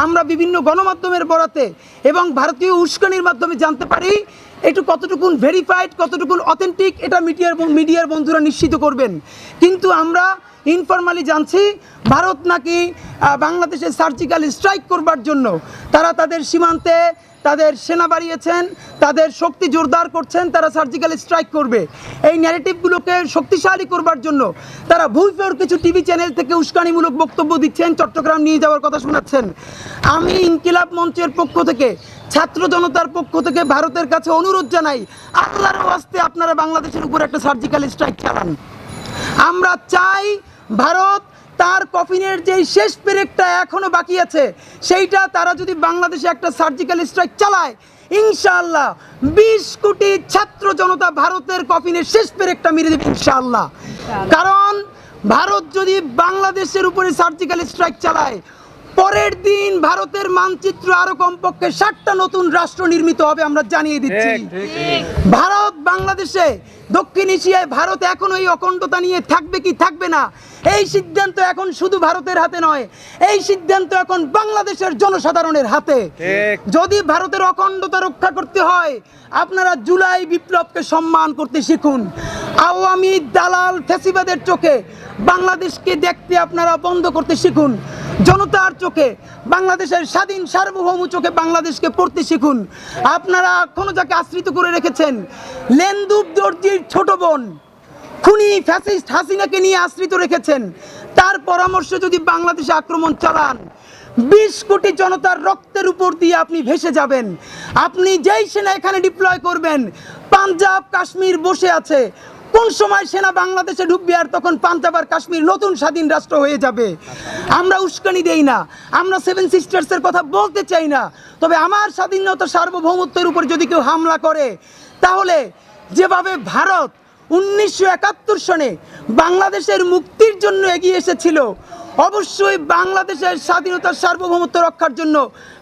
আমরা বিভিন্ন গণমাধ্যমের বরাতে এবং ভারতীয় উস্কানির মাধ্যমে জানতে পারি একটু কতটুকুন ভেরিফাইড, কতটুকুন অথেন্টিক, এটা মিডিয়ার বন্ধুরা নিশ্চিত করবেন। কিন্তু আমরা ইনফরমালি জানছি ভারত নাকি বাংলাদেশে সার্জিক্যাল স্ট্রাইক করবার জন্য তারা তাদের সীমান্তে তাদের সেনা বাড়িয়েছেন, তাদের শক্তি জোরদার করছেন, তারা সার্জিক্যাল স্ট্রাইক করবে। এই ন্যারেটিভগুলোকে শক্তিশালী করবার জন্য তারা ভুলফের কিছু টিভি চ্যানেল থেকে উস্কানিমূলক বক্তব্য দিচ্ছেন, চট্টগ্রাম নিয়ে যাওয়ার কথা শোনাচ্ছেন। আমি ইনকিলাব মঞ্চের পক্ষ থেকে, ছাত্র জনতার পক্ষ থেকে ভারতের কাছে অনুরোধ জানাই, আল্লাহর ওয়াস্তে আপনারা বাংলাদেশের উপর একটা সার্জিক্যাল স্ট্রাইক চালান। আমরা চাই ভারত তার কফিনের যেই শেষ পেরেকটা এখনো বাকি আছে সেইটা তারা যদি বাংলাদেশে একটা সার্জিক্যাল স্ট্রাইক চালায়, ইনশাআল্লাহ 20 কোটি ছাত্র জনতা ভারতের কফিনের শেষ পেরেকটা মেরে দেবে ইনশাআল্লাহ। কারণ ভারত যদি বাংলাদেশের উপরে সার্জিক্যাল স্ট্রাইক চালায়, পরের দিন ভারতের মানচিত্র আরো কমপক্ষে 60টা নতুন রাষ্ট্র নির্মিত হবে, আমরা জানিয়ে দিচ্ছি। ভারত বাংলাদেশে, দক্ষিণ এশিয়ায় ভারত এখনো এই অখণ্ডতা নিয়ে থাকবে কি থাকবে না, এই সিদ্ধান্ত এখন শুধু ভারতের হাতে নয়, এই সিদ্ধান্ত এখন বাংলাদেশের জনসাধারণের হাতে। যদি ভারতের অখণ্ডতা রক্ষা করতে হয়, আপনারা জুলাই বিপ্লবকে সম্মান করতে শিখুন। আওয়ামী দালাল ফ্যাসিবাদের চোখে বাংলাদেশকে দেখতে আপনারা বন্ধ করতে শিখুন। জনতার চোখে, বাংলাদেশের স্বাধীন সার্বভৌম চোখে বাংলাদেশকে পড়তে শিখুন। আপনারা এখনো যাকে আশ্রিত করে রেখেছেন, লেন্দুব দর্জির ছোট বোন খুনি ফ্যাসিস্ট হাসিনাকে নিয়ে আশ্রিত রেখেছেন, তার পরামর্শে যদি বাংলাদেশে আক্রমণ চালান, 20 কোটি জনতার রক্তের উপর দিয়ে আপনি ভেসে যাবেন। আপনি যেই সেনা এখানে ডিপ্লয় করবেন, পাঞ্জাব কাশ্মীর বসে আছে, কোন সময় সেনা বাংলাদেশে ঢুকবে আর তখন পাঞ্জাব আর কাশ্মীর নতুন স্বাধীন রাষ্ট্র হয়ে যাবে। আমরা উস্কানি দেই না, আমরা 7 সিস্টার্সের কথা বলতে চাই না, তবে আমার স্বাধীনতা সার্বভৌমত্বের উপর যদি কেউ হামলা করে, তাহলে যেভাবে ভারত 1971 সনে বাংলাদেশের মুক্তির জন্য এগিয়ে এসেছিল, অবশ্যই বাংলাদেশের স্বাধীনতার সার্বভৌমত্ব রক্ষার জন্য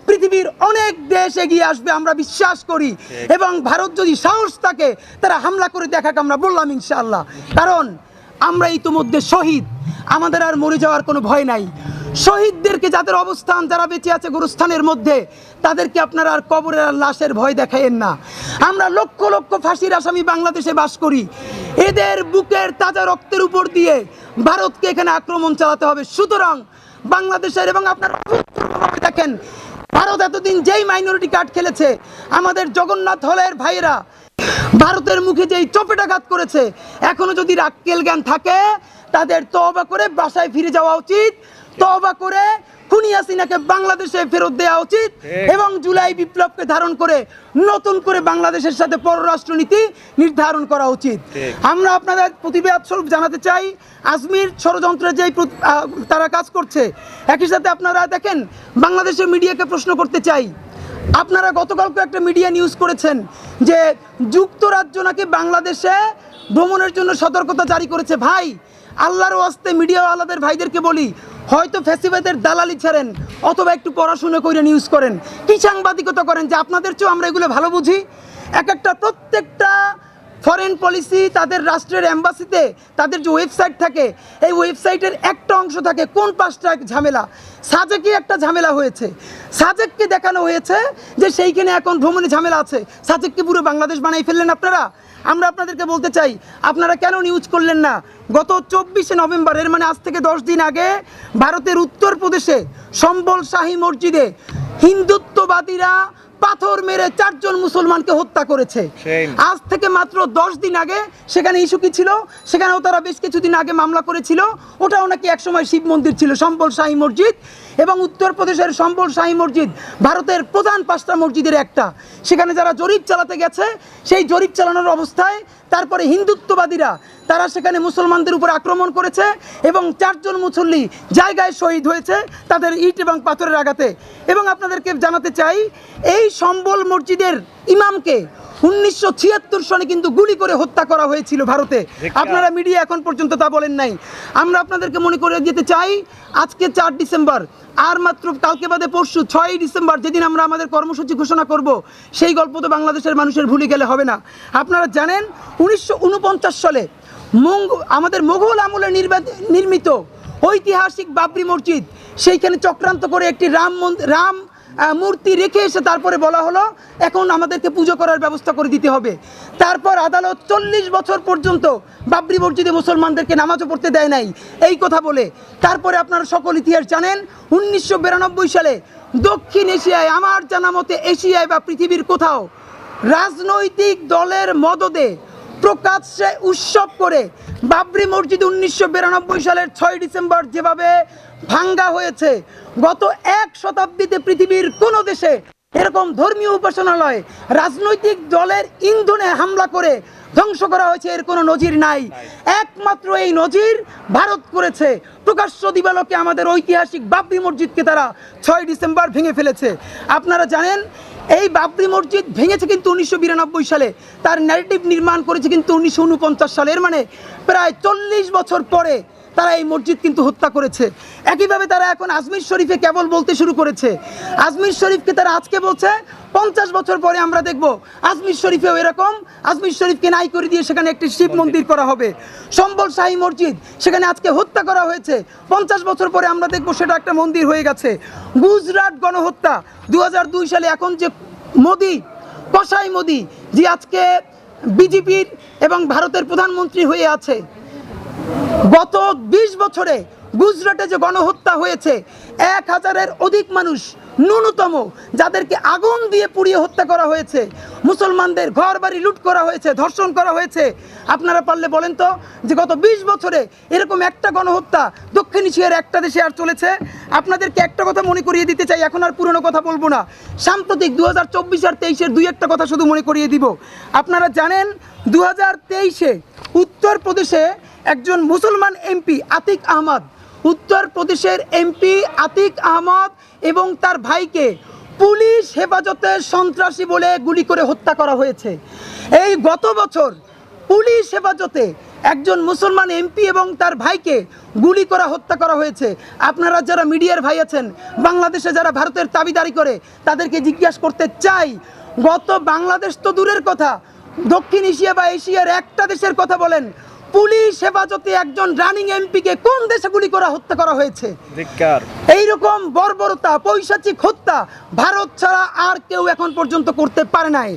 পৃথিবীর অনেক দেশ এগিয়ে আসবে, আমরা বিশ্বাস করি। এবং ভারত যদি সাহস থাকে, তারা হামলা করে দেখাক, আমরা বললাম ইনশাআল্লাহ। কারণ আমরা ইতিমধ্যে শহীদ, আমাদের আর মরে যাওয়ার কোনো ভয় নাই। শহীদদেরকে, যাদের অবস্থান, যারা বেঁচে আছে গোরস্থানের মধ্যে, তাদেরকে আপনারা আর কবরের আর লাশের ভয় দেখায়েন না। আমরা লক্ষ লক্ষ ফাঁসির আসামি বাংলাদেশে বাস করি, এদের বুকের তাজা রক্তের উপর দিয়ে ভারতকে এখানে আক্রমণ চালাতে হবে। সুতরাং বাংলাদেশের, এবং আপনারা দেখেন ভারত এতদিন যেই মাইনরিটি কার্ড খেলেছে, আমাদের জগন্নাথ হলের ভাইয়েরা ভারতের মুখে যেই চপেটাঘাত করেছে, এখনো যদি আক্কেল জ্ঞান থাকে তাদের তওবা করে বাসায় ফিরে যাওয়া উচিত, তওবা করে খুনি হাসিনাকে বাংলাদেশে ফেরত দেওয়া উচিত, এবং জুলাই বিপ্লবকে ধারণ করে নতুন করে বাংলাদেশের সাথে পররাষ্ট্রনীতি নির্ধারণ করা উচিত। আমরা আপনাদের প্রতিবাদ স্বরূপ জানাতে চাই, আজমির ষড়যন্ত্রের যেই তারা কাজ করছে, একই সাথে আপনারা দেখেন বাংলাদেশের মিডিয়াকে প্রশ্ন করতে চাই, আপনারা গতকালকে একটা মিডিয়া নিউজ করেছেন যে যুক্তরাজ্য নাকি বাংলাদেশে ভ্রমণের জন্য সতর্কতা জারি করেছে। ভাই, আল্লাহর ওয়াস্তে মিডিয়াওয়ালাদের ভাইদেরকে বলি, হয়তো ফ্যাসিবাদের দালালি ছাড়েন, অথবা একটু পড়াশোনা করে নিউজ করেন। কি সাংবাদিকতা করেন যে আপনাদের চেয়েও আমরা এগুলো ভালো বুঝি? প্রত্যেকটা ফরেন পলিসি, তাদের রাষ্ট্রের এম্বাসিতে তাদের যে ওয়েবসাইট থাকে, এই ওয়েবসাইটের একটা অংশ থাকে কোন পাঁচটা ঝামেলা। সাজেকে একটা ঝামেলা হয়েছে, সাজেককে দেখানো হয়েছে যে সেইখানে এখন ভ্রমণে ঝামেলা আছে। সাজেককে পুরো বাংলাদেশ বানাই ফেললেন আপনারা। আমরা আপনাদেরকে বলতে চাই, আপনারা কেন নিউজ করলেন না? গত 24শে নভেম্বর, এর মানে আজ থেকে 10 দিন আগে, ভারতের উত্তরপ্রদেশে সম্বল শাহী মসজিদে হিন্দুত্ববাদীরা পাথর মেরে 4 জন মুসলমানকে হত্যা করেছে। আজ থেকে মাত্র 10 দিন আগে সেখানে ইস্যু কি ছিল? সেখানেও তারা বেশ কিছুদিন আগে মামলা করেছিল, ওটাও নাকি একসময় শিব মন্দির ছিল, সম্বল শাহী মসজিদ। এবং উত্তরপ্রদেশের সম্বল শাহী মসজিদ ভারতের প্রধান 5টা মসজিদের একটা। সেখানে যারা জরিপ চালাতে গেছে, সেই জরিপ চালানোর অবস্থায় তারপরে হিন্দুত্ববাদীরা তারা সেখানে মুসলমানদের উপর আক্রমণ করেছে, এবং 4 জন মুসল্লি জায়গায় শহীদ হয়েছে তাদের ইট এবং পাথরের আঘাতে। এবং আপনাদেরকে জানাতে চাই, এই সম্বল মসজিদের ইমামকে 1976 সনে কিন্তু গুলি করে হত্যা করা হয়েছিল ভারতে। আপনারা মিডিয়া এখন পর্যন্ত তা বলেন নাই। আমরা আপনাদেরকে মনে করে দিতে চাই, আজকে 4 ডিসেম্বর, আর মাত্র কালকে বাদে পরশু 6ই ডিসেম্বর, যেদিন আমরা আমাদের কর্মসূচি ঘোষণা করব, সেই গল্প তো বাংলাদেশের মানুষের ভুলে গেলে হবে না। আপনারা জানেন 1949 সালে আমাদের মোগল আমলে নির্মিত ঐতিহাসিক বাবরি মসজিদ, সেইখানে চক্রান্ত করে একটি রাম মূর্তি রেখে এসে তারপরে বলা হলো এখন আমাদেরকে পুজো করার ব্যবস্থা করে দিতে হবে। তারপর আদালত 40 বছর পর্যন্ত বাবরি মসজিদে মুসলমানদেরকে নামাজও পড়তে দেয় নাই এই কথা বলে। তারপরে আপনারা সকল ইতিহাস জানেন 1992 সালে দক্ষিণ এশিয়ায়, আমার জানা মতে এশিয়ায় বা পৃথিবীর কোথাও, রাজনৈতিক দলের মদদে প্রকাশ্যে উৎসব করে বাবরি মসজিদ 1992 সালের 6 ডিসেম্বর যেভাবে ভাঙ্গা হয়েছে, গত 1 শতাব্দীতে পৃথিবীর কোনো দেশে এরকম ধর্মীয় উপাসনালয় রাজনৈতিক দলের ইন্ধনে হামলা করে ধ্বংস করা হয়েছে এর কোনো নজির নাই। একমাত্র এই নজির ভারত করেছে। প্রকাশ্য দিবালোকে আমাদের ঐতিহাসিক বাবরি মসজিদকে তারা 6 ডিসেম্বর ভেঙে ফেলেছে। আপনারা জানেন এই বাবরি মসজিদ ভেঙেছে কিন্তু 1992 সালে, তার ন্যারেটিভ নির্মাণ করেছে কিন্তু 1949 সালে। এর মানে প্রায় 40 বছর পরে তারা এই মসজিদ কিন্তু হত্যা করেছে। একইভাবে তারা এখন আজমির শরীফে কেবল বলতে শুরু করেছে। আজমির শরীফকে তারা আজকে বলছে, 50 বছর পরে আমরা দেখব আজমির শরীফেও এরকম আজমির শরীফকে নাই করে দিয়ে সেখানে একটি শিব মন্দির করা হবে। সম্বল শাহী মসজিদ সেখানে আজকে হত্যা করা হয়েছে, 50 বছর পরে আমরা দেখব সেটা একটা মন্দির হয়ে গেছে। গুজরাট গণহত্যা 2002 সালে, এখন যে মোদি, কসাই মোদি, যে আজকে বিজেপির এবং ভারতের প্রধানমন্ত্রী হয়ে আছে, গত 20 বছরে গুজরাটে যে গণহত্যা হয়েছে, 1000-এর অধিক মানুষ ন্যূনতম যাদেরকে আগুন দিয়ে পুড়িয়ে হত্যা করা হয়েছে, মুসলমানদের ঘর বাড়ি লুট করা হয়েছে, ধর্ষণ করা হয়েছে। আপনারা পারলে বলেন তো যে গত 20 বছরে এরকম একটা গণহত্যা দক্ষিণ এশিয়ার একটা দেশে আর চলেছে? আপনাদেরকে একটা কথা মনে করিয়ে দিতে চাই, এখন আর পুরনো কথা বলবো না, সাম্প্রতিক 2024 আর 23-এর দুই একটা কথা শুধু মনে করিয়ে দিব। আপনারা জানেন 2023-এ উত্তরপ্রদেশে একজন মুসলমান এমপি আতিক আহমদ, উত্তরপ্রদেশের এমপি আতিক আহমদ এবং তার ভাইকে পুলিশ হেফাজতে সন্ত্রাসী বলে গুলি করে হত্যা করা হয়েছে। এই গত বছর পুলিশ হেফাজতে একজন মুসলমান এমপি এবং তার ভাইকে গুলি করা হত্যা করা হয়েছে। আপনারা যারা মিডিয়ার ভাই আছেন, বাংলাদেশে যারা ভারতের দাবিদারি করে, তাদেরকে জিজ্ঞাসা করতে চাই, গত বাংলাদেশ তো দূরের কথা, দক্ষিণ এশিয়া বা এশিয়ার একটা দেশের কথা বলেন, পুলিশ হেফাজতে একজন রানিং এমপিকে কোন দেশে গুলি করা হত্যা করা হয়েছে? এইরকম বর্বরতা, পৈশাচিক হত্যা ভারত ছাড়া আর কেউ এখন পর্যন্ত করতে পারে নাই।